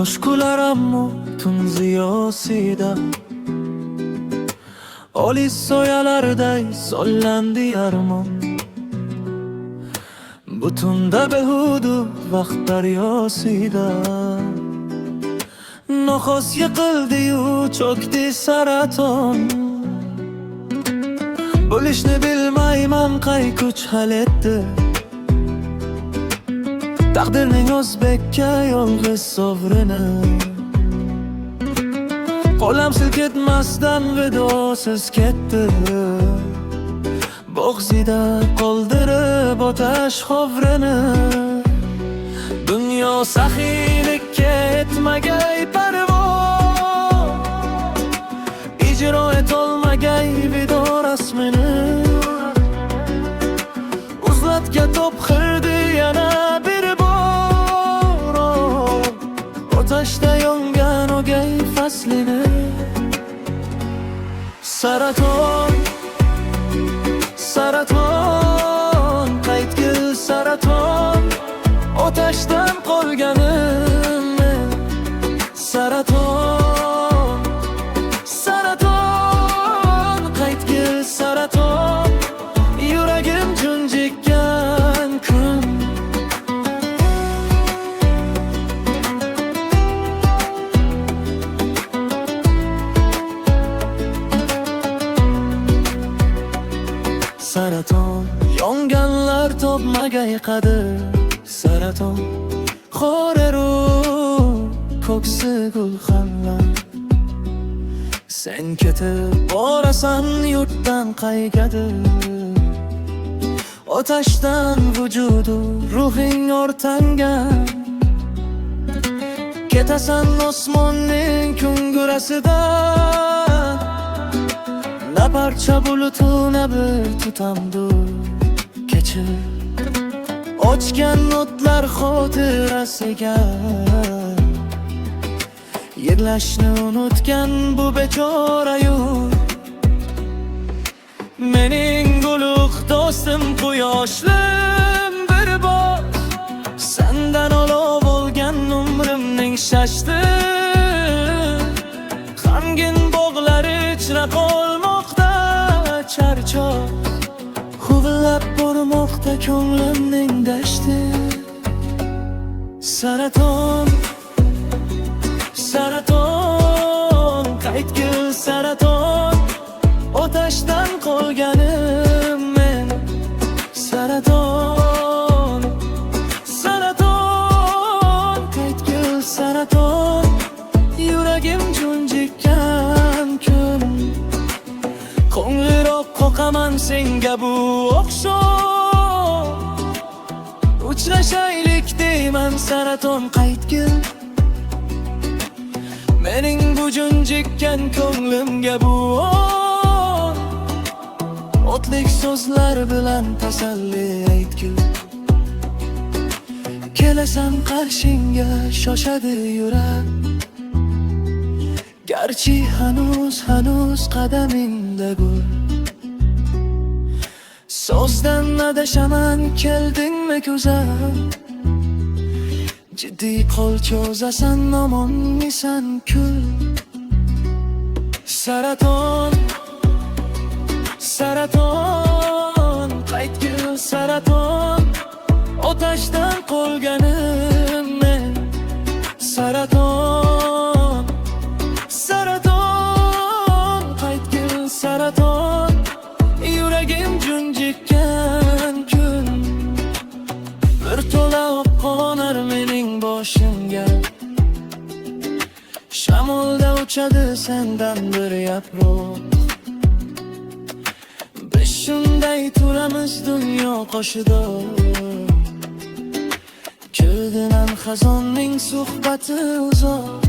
Yosh kular ammo tun ziyosida, olis soyalarday sollandi armon. Butunda behudud vaqt daryosida, noxos yiqildi-yu cho'kdi saraton. Bo'lishni bilmayman qay kuch hal etdi, taqdirning o'zbekka yolg'iz sovrini. Qo'lam silkitmasdan vidosiz ketdi, bo'g'zida qoldirib otash hovrini. Dunyo saxiylikka etmagay parvo, ijro etolmagay vido rasmini. Uzlatga topxirdi yana bir bor, otashda yongan o'gay faslini. Saraton, saraton, qaytgil saraton, otashdan qolganim men. Saraton, saraton, qaytgil saraton, yuragim junjikkan kun. Saraton, yonganlar topmagay qadr. Saraton, qo'reru ko'ksi gulxanlar. Sen ketib borasan yurtdan qaygadir, otashdan vujudu ruhing o'rtangan. Ketasan osmonning kungurasidan, na parcha bulutu na bir tutamdur kechir. Ochgan o'tlar xotirasiga yig'lashni unutgan bu bechora yurt. Mening ulug' do'stim quyoshlim bir bor, sendan olov olgan umrimning shashti. G'amgin bog'lar ichra qolmoqda charchoq, huvillab bormoqda ko'nglimning dashti. Saraton, saraton, qaytgil saraton, otashdan qolganim men. Saraton, saraton, qaytgil saraton, yuragim junjikkan kun. Qo'ng'iroq qoqaman senga bu o'xshab, uchrashaylik deyman saraton, qaytgil. Mening bu junjikkan ko'nglimga bu o'tlik so'zlar bilan tasalli aytgil. Kelasan qarshingga shoshadi yurak, garchi hanuz qadamingda gul. So'zdan adashaman keldingmi kuzat, jiddiy qo'l cho'zasan omonmisan kul. Saraton, saraton, qaytgil saraton, otashdan qolganim men. Saraton, saraton, qaytgil saraton, yuragim junjikkan kun. Bir to'la qo'nar mening boshimga, shamolda uchadi sendan bir yaproq. Biz shunday turamiz dunyo qoshida, kirdinan xazonning suhbati uzoq.